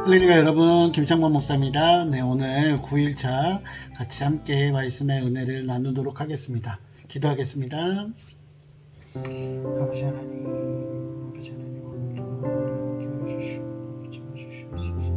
할렐루야 여러분, 김창범 목사입니다. 네, 오늘 9일차 같이 함께 말씀의 은혜를 나누도록 하겠습니다. 기도하겠습니다. 아버지 하나님, 아버지 하나님, 오늘도 우리 함께 해주시고 채워주시옵소서.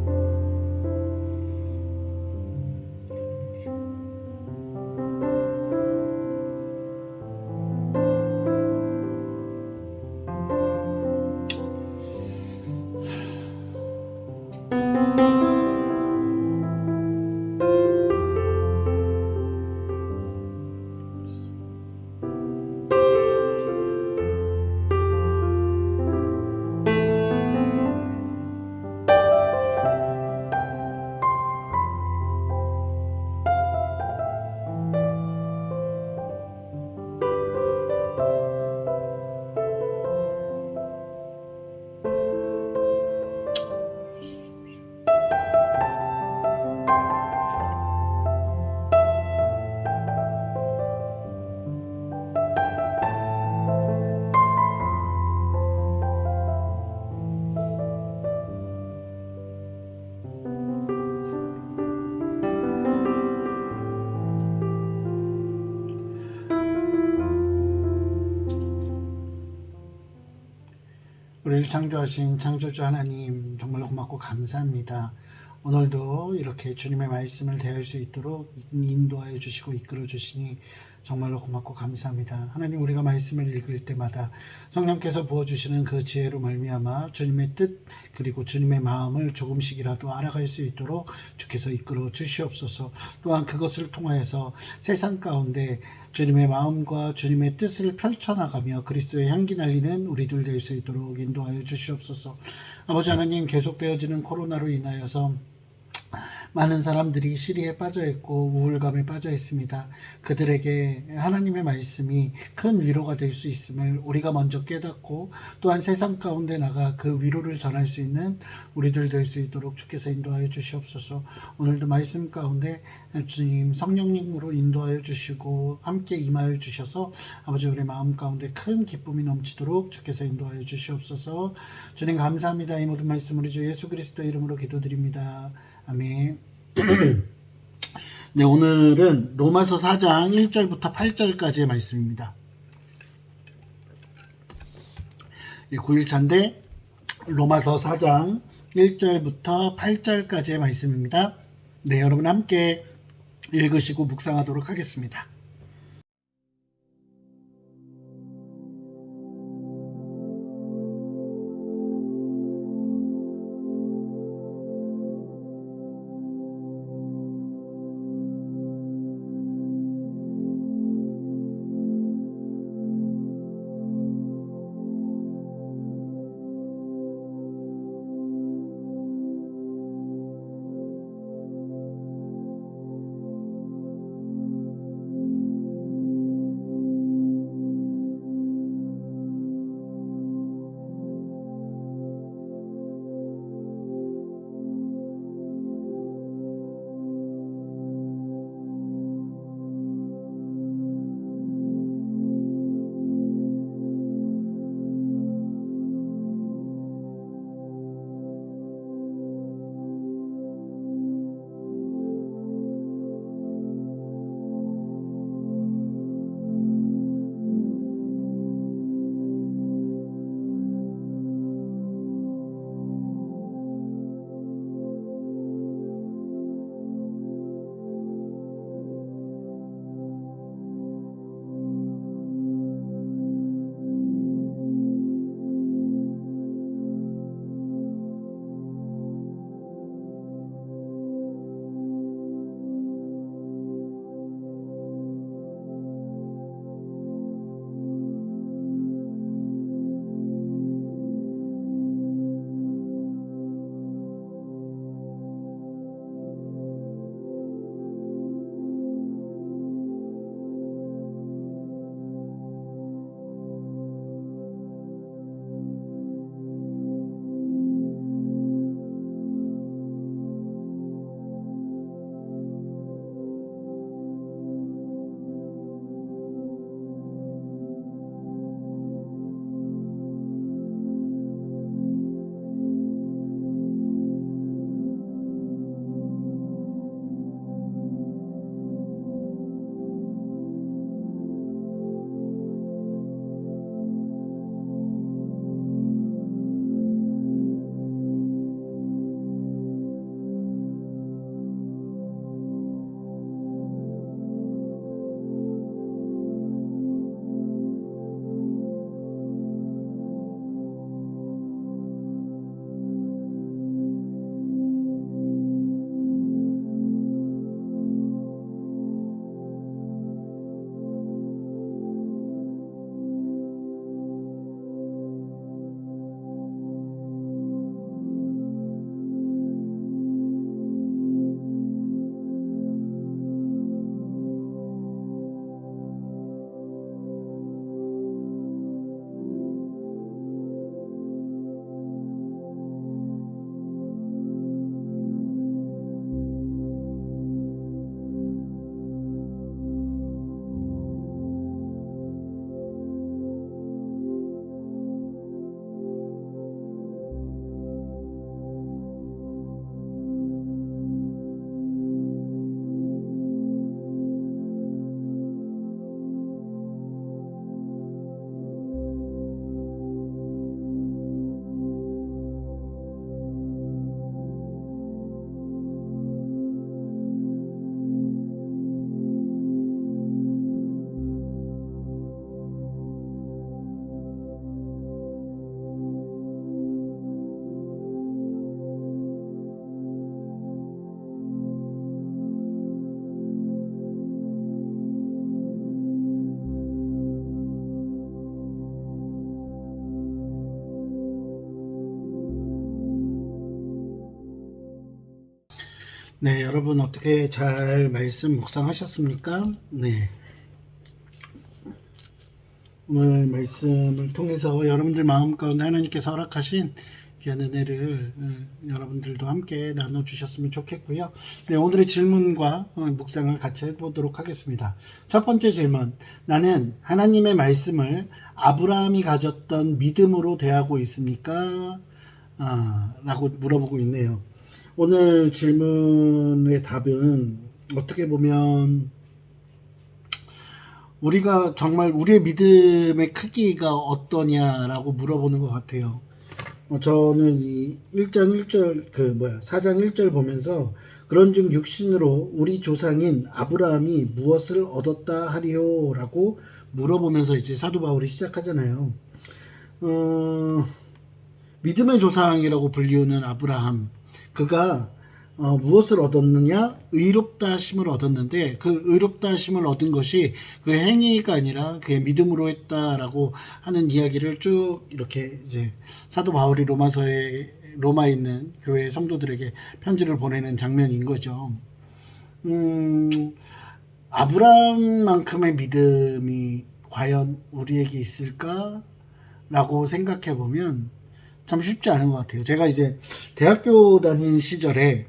우리를 창조하신 창조주 하나님 정말로 고맙고 감사합니다. 오늘도 이렇게 주님의 말씀을 대할 수 있도록 인도하여 주시고 이끌어 주시니 정말로 고맙고 감사합니다. 하나님, 우리가 말씀을 읽을 때마다 성령께서 부어주시는 그 지혜로 말미암아 주님의 뜻 그리고 주님의 마음을 조금씩이라도 알아갈 수 있도록 주께서 이끌어 주시옵소서. 또한 그것을 통하여서 세상 가운데 주님의 마음과 주님의 뜻을 펼쳐나가며 그리스도의 향기 날리는 우리들 될 수 있도록 인도하여 주시옵소서. 아버지 하나님, 계속되어지는 코로나로 인하여서 많은 사람들이 시리에 빠져 있고 우울감에 빠져 있습니다. 그들에게 하나님의 말씀이 큰 위로가 될 수 있음을 우리가 먼저 깨닫고 또한 세상 가운데 나가 그 위로를 전할 수 있는 우리들 될 수 있도록 주께서 인도하여 주시옵소서. 오늘도 말씀 가운데 주님 성령님으로 인도하여 주시고 함께 임하여 주셔서 아버지 우리 마음 가운데 큰 기쁨이 넘치도록 주께서 인도하여 주시옵소서. 주님 감사합니다. 이 모든 말씀 우리 주 예수 그리스도 이름으로 기도드립니다. 아멘. 네, 오늘은 로마서 4장 1절부터 8절까지의 말씀입니다. 9일차인데 로마서 4장 1절부터 8절까지의 말씀입니다. 네, 여러분 함께 읽으시고 묵상하도록 하겠습니다. 네, 여러분 어떻게 잘 말씀 묵상하셨습니까? 네, 오늘 말씀을 통해서 여러분들 마음 가운데 하나님께서 허락하신 귀한 은혜를 여러분들도 함께 나눠주셨으면 좋겠고요. 네, 오늘의 질문과 묵상을 같이 해보도록 하겠습니다. 첫 번째 질문, 나는 하나님의 말씀을 아브라함이 가졌던 믿음으로 대하고 있습니까? 라고 물어보고 있네요. 오늘 질문의 답은 어떻게 보면 우리가 정말 우리의 믿음의 크기가 어떠냐라고 물어보는 것 같아요. 저는 이 1장 1절 4장 1절 보면서 그런즉 육신으로 우리 조상인 아브라함이 무엇을 얻었다 하리요라고 물어보면서 이제 사도 바울이 시작하잖아요. 믿음의 조상이라고 불리우는 아브라함, 그가 무엇을 얻었느냐? 의롭다 하심을 얻었는데 그 의롭다 하심을 얻은 것이 그 행위가 아니라 그의 믿음으로 했다라고 하는 이야기를 쭉 이렇게 이제 사도 바울이 로마에 있는 교회 성도들에게 편지를 보내는 장면인 거죠. 아브라함만큼의 믿음이 과연 우리에게 있을까라고 생각해 보면 참 쉽지 않은 것 같아요. 제가 이제 대학교 다닌 시절에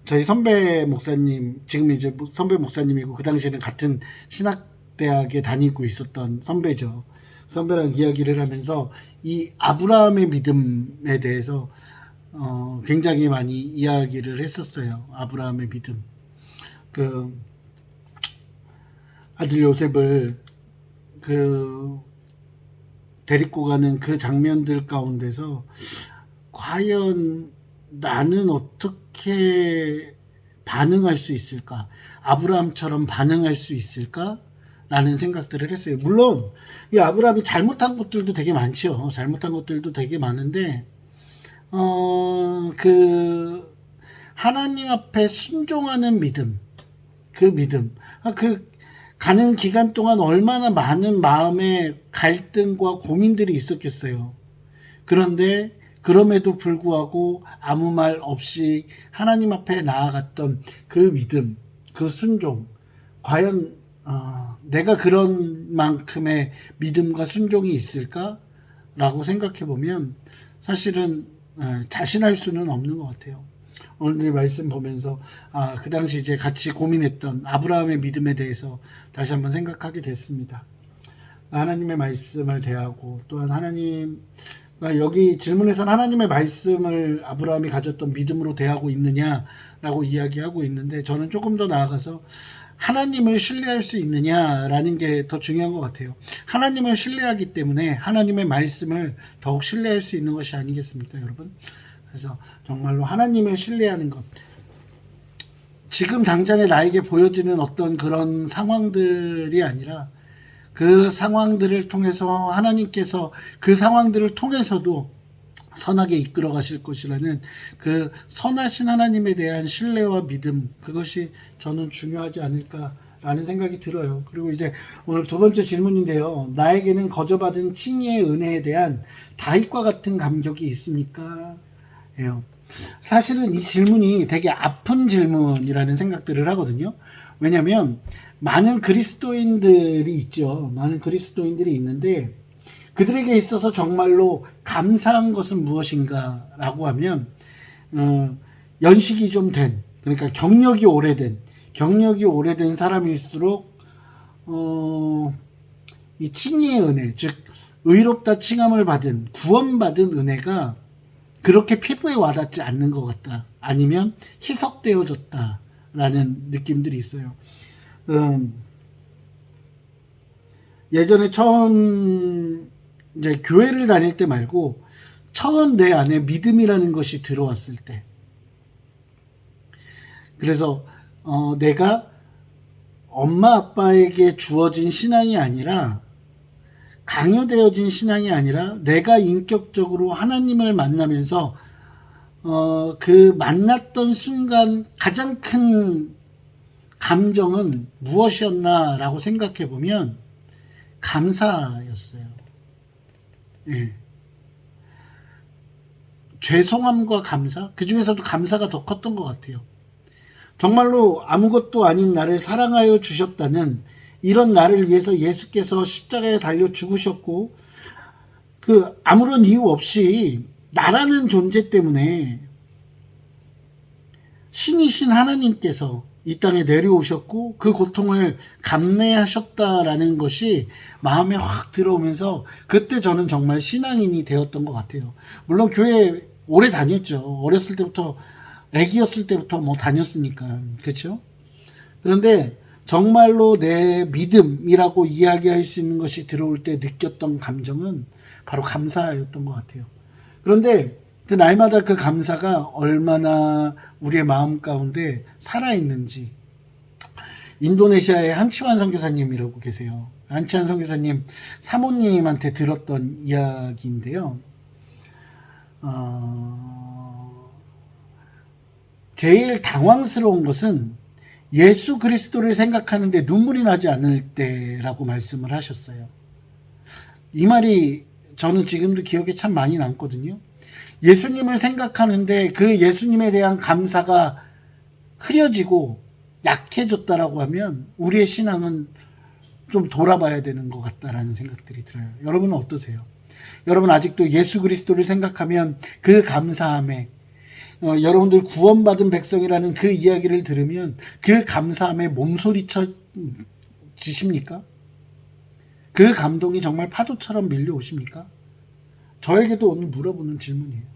저희 선배 목사님, 지금 이제 선배 목사님이고 그 당시에는 같은 신학대학에 다니고 있었던 선배죠. 선배랑 이야기를 하면서 이 아브라함의 믿음에 대해서 굉장히 많이 이야기를 했었어요. 아브라함의 믿음. 그 아들 요셉을 데리고 가는 그 장면들 가운데서 과연 나는 어떻게 반응할 수 있을까? 아브라함처럼 반응할 수 있을까? 라는 생각들을 했어요. 물론 이 아브라함이 잘못한 것들도 되게 많죠. 잘못한 것들도 되게 많은데 하나님 앞에 순종하는 믿음, 그 믿음, 가는 기간 동안 얼마나 많은 마음의 갈등과 고민들이 있었겠어요. 그런데 그럼에도 불구하고 아무 말 없이 하나님 앞에 나아갔던 그 믿음, 그 순종, 과연 내가 그런 만큼의 믿음과 순종이 있을까라고 생각해 보면 사실은 자신할 수는 없는 것 같아요. 오늘 말씀 보면서 그 당시 이제 같이 고민했던 아브라함의 믿음에 대해서 다시 한번 생각하게 됐습니다. 하나님의 말씀을 대하고 또한 여기 질문에서는 하나님의 말씀을 아브라함이 가졌던 믿음으로 대하고 있느냐라고 이야기하고 있는데 저는 조금 더 나아가서 하나님을 신뢰할 수 있느냐라는 게 더 중요한 것 같아요. 하나님을 신뢰하기 때문에 하나님의 말씀을 더욱 신뢰할 수 있는 것이 아니겠습니까, 여러분? 그래서 정말로 하나님을 신뢰하는 것, 지금 당장에 나에게 보여지는 어떤 그런 상황들이 아니라 그 상황들을 통해서 하나님께서 그 상황들을 통해서도 선하게 이끌어 가실 것이라는 그 선하신 하나님에 대한 신뢰와 믿음, 그것이 저는 중요하지 않을까라는 생각이 들어요. 그리고 이제 오늘 두 번째 질문인데요. 나에게는 거저받은 칭의의 은혜에 대한 다윗과 같은 감격이 있습니까? 예요. 사실은 이 질문이 되게 아픈 질문이라는 생각들을 하거든요. 왜냐하면 많은 그리스도인들이 있죠. 많은 그리스도인들이 있는데 그들에게 있어서 정말로 감사한 것은 무엇인가라고 하면 연식이 좀 된, 그러니까 경력이 오래된 사람일수록 이 칭의의 은혜, 즉 의롭다 칭함을 받은, 구원받은 은혜가 그렇게 피부에 와닿지 않는 것 같다. 아니면 희석되어졌다라는 느낌들이 있어요. 예전에 처음 이제 교회를 다닐 때 말고 처음 내 안에 믿음이라는 것이 들어왔을 때, 그래서 내가 엄마 아빠에게 주어진 신앙이 아니라 강요되어진 신앙이 아니라 내가 인격적으로 하나님을 만나면서 그 만났던 순간 가장 큰 감정은 무엇이었나라고 생각해 보면 감사였어요. 예. 죄송함과 감사, 그 중에서도 감사가 더 컸던 것 같아요. 정말로 아무것도 아닌 나를 사랑하여 주셨다는 이런 나를 위해서 예수께서 십자가에 달려 죽으셨고 그 아무런 이유 없이 나라는 존재 때문에 신이신 하나님께서 이 땅에 내려오셨고 그 고통을 감내하셨다라는 것이 마음에 확 들어오면서 그때 저는 정말 신앙인이 되었던 것 같아요. 물론 교회 오래 다녔죠. 어렸을 때부터 애기였을 때부터 뭐 다녔으니까 그렇죠. 그런데 정말로 내 믿음이라고 이야기할 수 있는 것이 들어올 때 느꼈던 감정은 바로 감사였던 것 같아요. 그런데 그 날마다 그 감사가 얼마나 우리의 마음 가운데 살아있는지 인도네시아의 한치환 선교사님이라고 계세요. 한치환 선교사님 사모님한테 들었던 이야기인데요. 제일 당황스러운 것은 예수 그리스도를 생각하는데 눈물이 나지 않을 때라고 말씀을 하셨어요. 이 말이 저는 지금도 기억에 참 많이 남거든요. 예수님을 생각하는데 그 예수님에 대한 감사가 흐려지고 약해졌다라고 하면 우리의 신앙은 좀 돌아봐야 되는 것 같다라는 생각들이 들어요. 여러분은 어떠세요? 여러분 아직도 예수 그리스도를 생각하면 그 감사함에 여러분들 구원받은 백성이라는 그 이야기를 들으면 그 감사함에 몸소리쳐 지십니까? 그 감동이 정말 파도처럼 밀려오십니까? 저에게도 오늘 물어보는 질문이에요.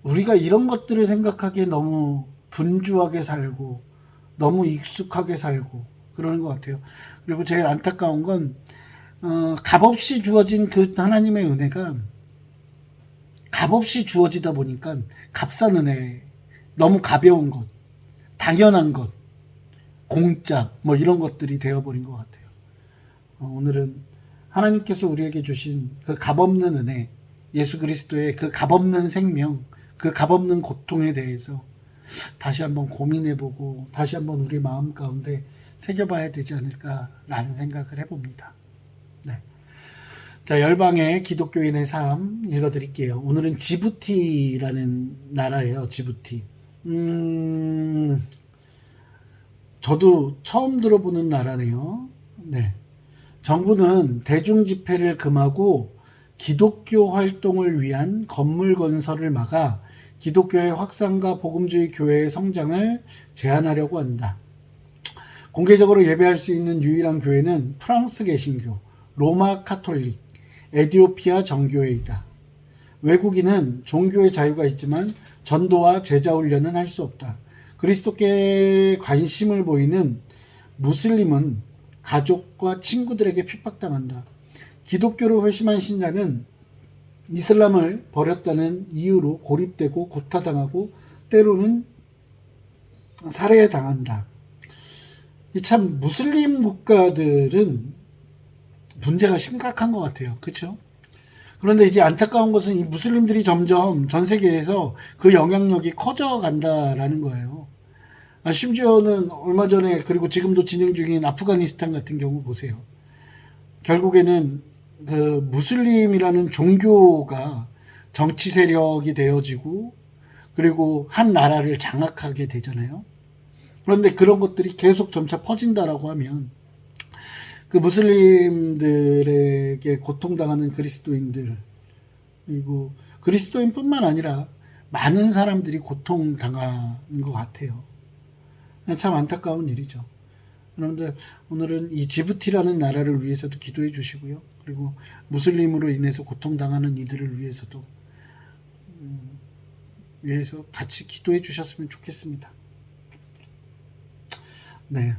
우리가 이런 것들을 생각하기에 너무 분주하게 살고 너무 익숙하게 살고 그러는 것 같아요. 그리고 제일 안타까운 건 값없이 주어진 그 하나님의 은혜가 값없이 주어지다 보니까 값싼 은혜, 너무 가벼운 것, 당연한 것, 공짜 뭐 이런 것들이 되어버린 것 같아요. 오늘은 하나님께서 우리에게 주신 그 값없는 은혜, 예수 그리스도의 그 값없는 생명, 그 값없는 고통에 대해서 다시 한번 고민해보고 다시 한번 우리 마음 가운데 새겨봐야 되지 않을까라는 생각을 해봅니다. 네. 자, 열방의 기독교인의 삶 읽어드릴게요. 오늘은 지부티라는 나라예요. 지부티. 저도 처음 들어보는 나라네요. 네. 정부는 대중 집회를 금하고 기독교 활동을 위한 건물 건설을 막아 기독교의 확산과 복음주의 교회의 성장을 제한하려고 한다. 공개적으로 예배할 수 있는 유일한 교회는 프랑스 개신교, 로마 카톨릭, 에티오피아 정교회이다. 외국인은 종교의 자유가 있지만 전도와 제자 훈련은 할 수 없다. 그리스도께 관심을 보이는 무슬림은 가족과 친구들에게 핍박당한다. 기독교를 회심한 신자는 이슬람을 버렸다는 이유로 고립되고 구타당하고 때로는 살해당한다. 참 무슬림 국가들은 문제가 심각한 것 같아요. 그렇죠? 그런데 이제 안타까운 것은 이 무슬림들이 점점 전 세계에서 그 영향력이 커져간다라는 거예요. 심지어는 얼마 전에 그리고 지금도 진행 중인 아프가니스탄 같은 경우 보세요. 결국에는 그 무슬림이라는 종교가 정치 세력이 되어지고 그리고 한 나라를 장악하게 되잖아요. 그런데 그런 것들이 계속 점차 퍼진다라고 하면 그 무슬림들에게 고통당하는 그리스도인들 그리고 그리스도인뿐만 아니라 많은 사람들이 고통당하는 것 같아요. 참 안타까운 일이죠. 여러분들 오늘은 이 지부티라는 나라를 위해서도 기도해 주시고요. 그리고 무슬림으로 인해서 고통당하는 이들을 위해서도 위해서 같이 기도해 주셨으면 좋겠습니다. 네.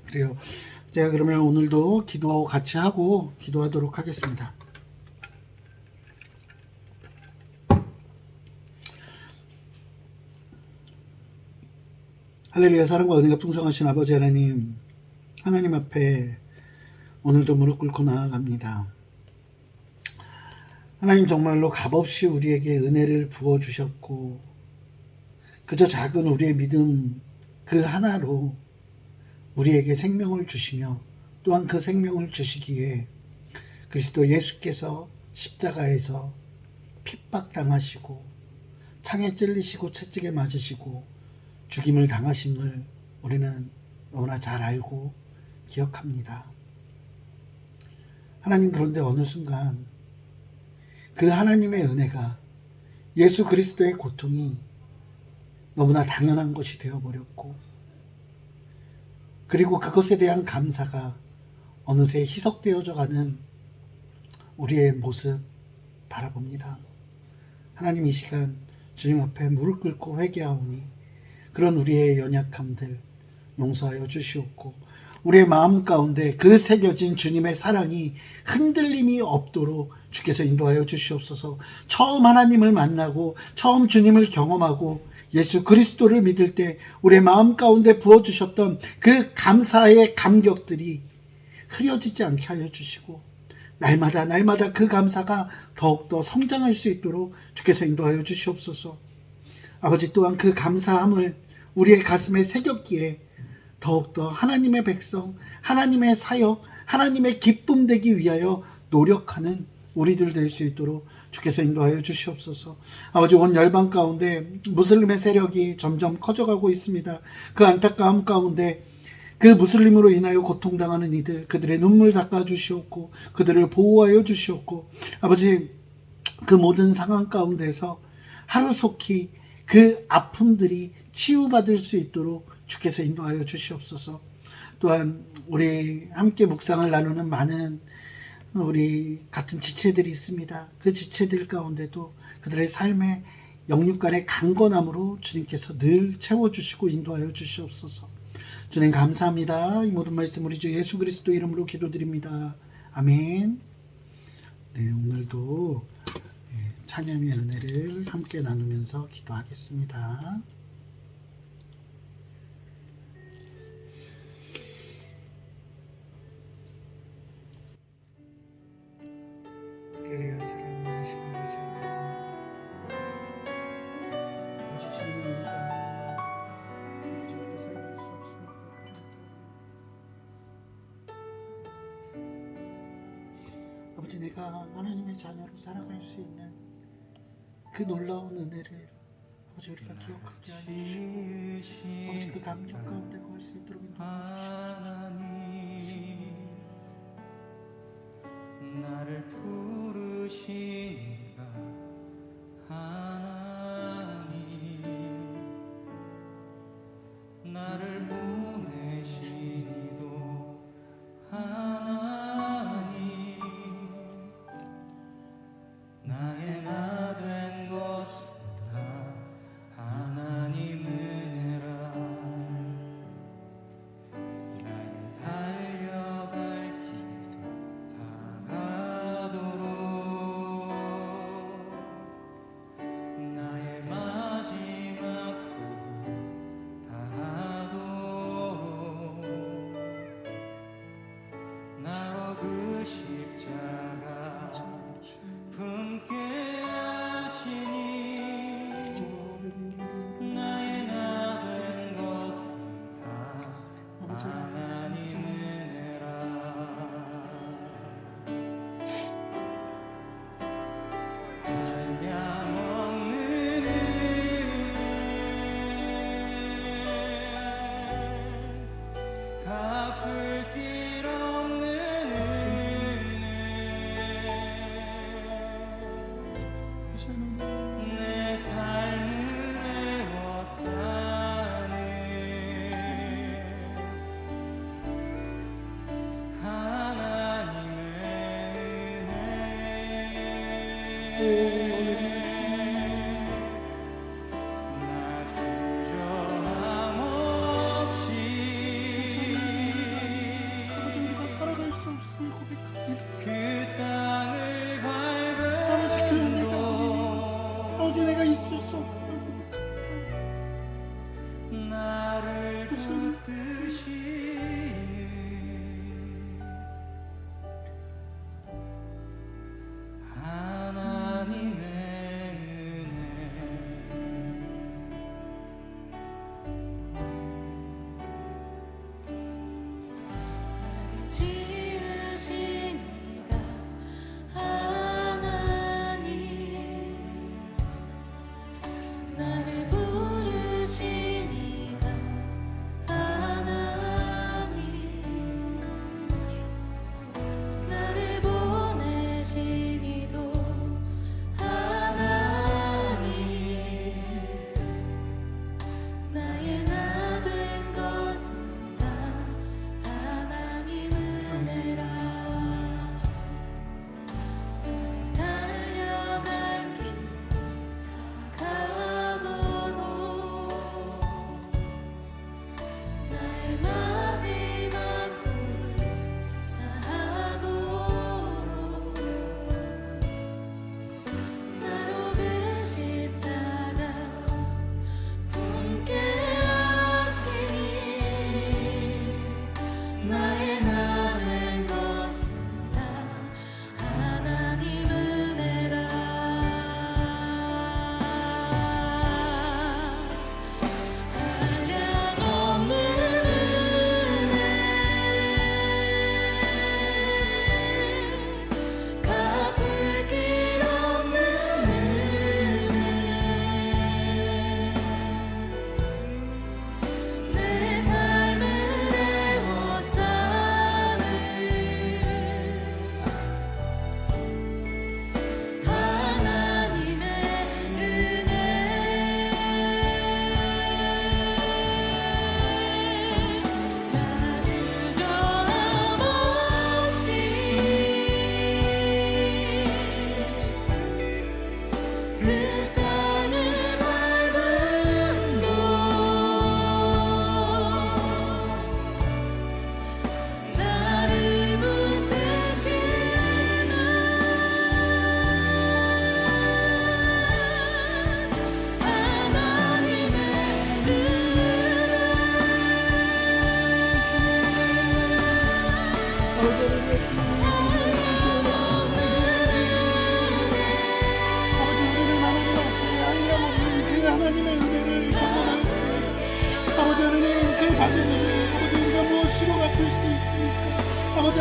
그래요. 제가 그러면 오늘도 기도하고 같이 하고 기도하도록 하겠습니다. 할렐루야. 사랑과 은혜가 풍성하신 아버지 하나님, 하나님 앞에 오늘도 무릎 꿇고 나아갑니다. 하나님 정말로 값없이 우리에게 은혜를 부어주셨고 그저 작은 우리의 믿음 그 하나로 우리에게 생명을 주시며 또한 그 생명을 주시기에 그리스도 예수께서 십자가에서 핍박당하시고 창에 찔리시고 채찍에 맞으시고 죽임을 당하심을 우리는 너무나 잘 알고 기억합니다. 하나님, 그런데 어느 순간 그 하나님의 은혜가 예수 그리스도의 고통이 너무나 당연한 것이 되어버렸고, 그리고 그것에 대한 감사가 어느새 희석되어져 가는 우리의 모습 바라봅니다. 하나님, 이 시간 주님 앞에 무릎 꿇고 회개하오니 그런 우리의 연약함들 용서하여 주시옵고, 우리의 마음 가운데 그 새겨진 주님의 사랑이 흔들림이 없도록 주께서 인도하여 주시옵소서. 처음 하나님을 만나고 처음 주님을 경험하고 예수 그리스도를 믿을 때 우리의 마음 가운데 부어주셨던 그 감사의 감격들이 흐려지지 않게 하여 주시고, 날마다 그 감사가 더욱더 성장할 수 있도록 주께서 인도하여 주시옵소서. 아버지, 또한 그 감사함을 우리의 가슴에 새겼기에 더욱더 하나님의 백성, 하나님의 사역, 하나님의 기쁨 되기 위하여 노력하는 우리들 될 수 있도록 주께서 인도하여 주시옵소서. 아버지, 온 열방 가운데 무슬림의 세력이 점점 커져가고 있습니다. 그 안타까움 가운데 그 무슬림으로 인하여 고통당하는 이들, 그들의 눈물 닦아 주시옵고 그들을 보호하여 주시옵고, 아버지, 그 모든 상황 가운데서 하루속히 그 아픔들이 치유받을 수 있도록 주께서 인도하여 주시옵소서. 또한 우리 함께 묵상을 나누는 많은 우리 같은 지체들이 있습니다. 그 지체들 가운데도 그들의 삶의 영육간의 강건함으로 주님께서 늘 채워주시고 인도하여 주시옵소서. 주님 감사합니다. 이 모든 말씀 우리 주 예수 그리스도 이름으로 기도드립니다. 아멘. 네, 오늘도 찬양의 은혜를 함께 나누면서 기도하겠습니다. 아버지, 내가 하나님의 자녀로 살아갈 수 있는 그 놀라운 은혜를 아버지 우리가 기억하게 하여 주시고, 아버지 그 감격 가운데 걸 수 있도록 인도하여 주시옵소서. 나를 부르시니가 하나님, 나를 보내시니도 하나님, 나의 나 된 것은 다 하나님 은혜라. 나의 달려갈 길도 다가도록 나의 마지막 호흡 다하도록 나로 그 십자가 품게 하시니 나의 나 된 것은 다 하나님 은혜라. 한량없는 은혜, 갚을 길 없는 은혜, 내 삶을 애워싸네 하나님의 은혜. 나 주저함 없이 아버지, 우리가 살아갈 수 없음을 고백합니다. 그 땅을 아버지, 그 밟은 은혜가 도 아버지, 내가 있을 수 없음을 고백합니다. 나를 붙드시는 하나님의 은혜. 지으신 이가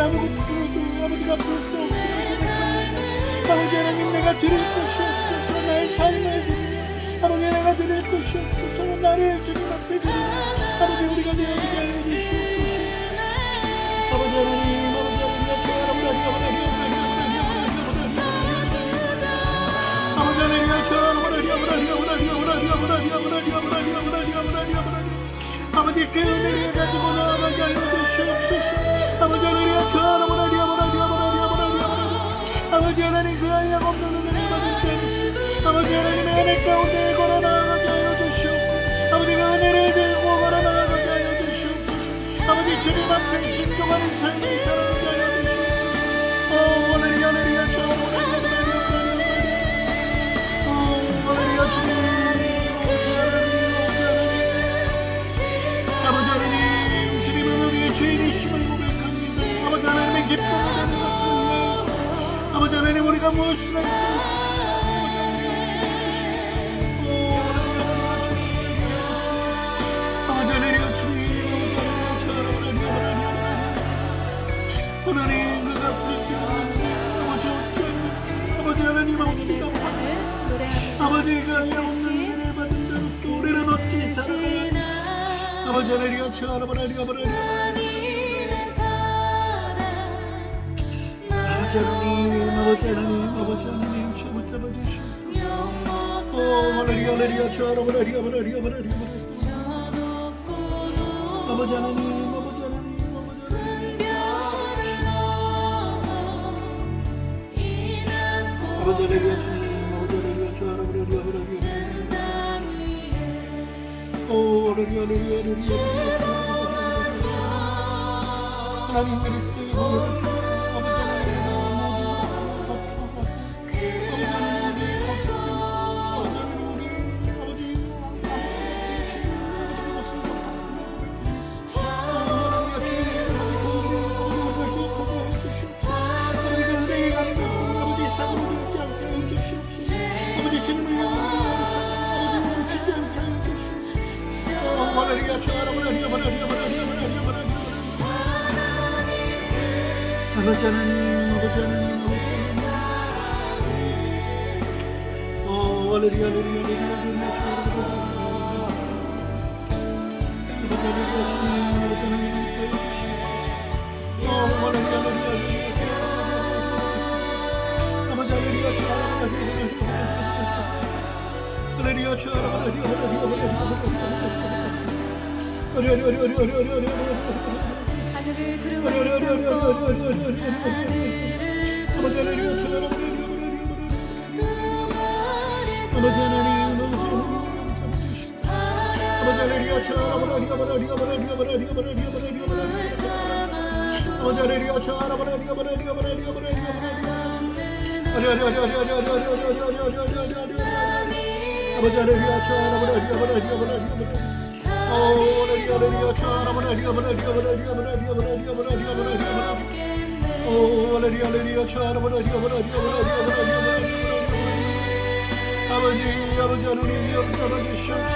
아무것으로도 아버지가 볼 수 없음을 고백합니다. 아버지 하나님 내가 드릴 것이 없어서 나의 삶을 드리며 아버지 내가 드릴 것이 없어서 나를 주님 앞에 드리며 아버지 우리가 되어지게 하여 주시옵소서. 아버지 하나님 아버지 하나님 주 하나님 아버지 하나님 아버지 그 은혜를 가지고 나아가게 하여 주시옵소서. 아버지 하나님 주 하나님 아버지 하나님 그 한량 없는 은혜를 받은 때였어. 아버지 하나님의 은혜 가운데 걸어 나아가게 하여 주시옵고 아버지 그 은혜를 들고 걸어 나아가게 하여 주시옵소서. 아버지 주님 앞에 순종하는 삶을 살아가게 하여 주시옵소서. 할렐루야 주 할렐루야 주님 아버지 하나님 주님은 우리의 죄인이심을 고백합니다. 아버지 하나님의 기쁨이 되는 것은 예수. 아버지 하나님 우리가 무엇이나 있습니까? 아버지 하나님 주님 하나님 그가 불길하는 아버지 어찌하니 아버지 하나님 없으다 아버지가 없는 은혜를 받은 대로서 우리는 어찌 살아가야 아버지 하나님 주 하나님 아버지 하나님 주님 잡아주시옵소서. 할렐루야 주 하나님 아버지 하나님 아버지 하나님 아버지 할렐루야 주님 아버지 할렐루야 주 할렐루야 할렐루야 하나님 그리스도의 아버지 하나님 아버지 하나님 하늘을 두루마리 아버지 하나님 역사를 주시옵소서.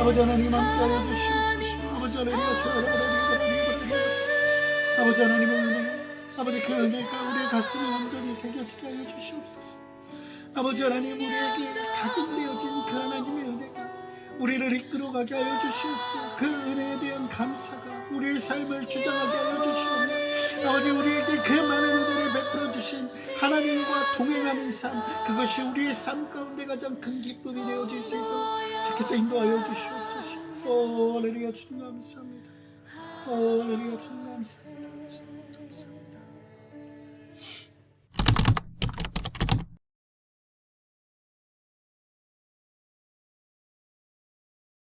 아버지 하나님 아버지 하나님 함께하여 주시옵소서. 아버지 하나님의 은혜 아버지 그 은혜가 우리의 가슴에 온전히 새겨지게 하여 주시옵소서. 아버지 하나님 우리에게 각인되어진 그 하나님의 은혜가 우리를 이끌어가게 하여 주시옵고 그 은혜에 대한 감사가 우리의 삶을 주장하게 하여 주시오며 아버지 우리에게 그 많은 은혜를 베풀어 주신 하나님과 동행하는 삶, 그것이 우리의 삶 가운데 가장 큰 기쁨이 되어질 수 있도록 주께서 인도하여 주시옵소서. 할렐루야 주님 감사합니다. 할렐루야 주님 감사합니다.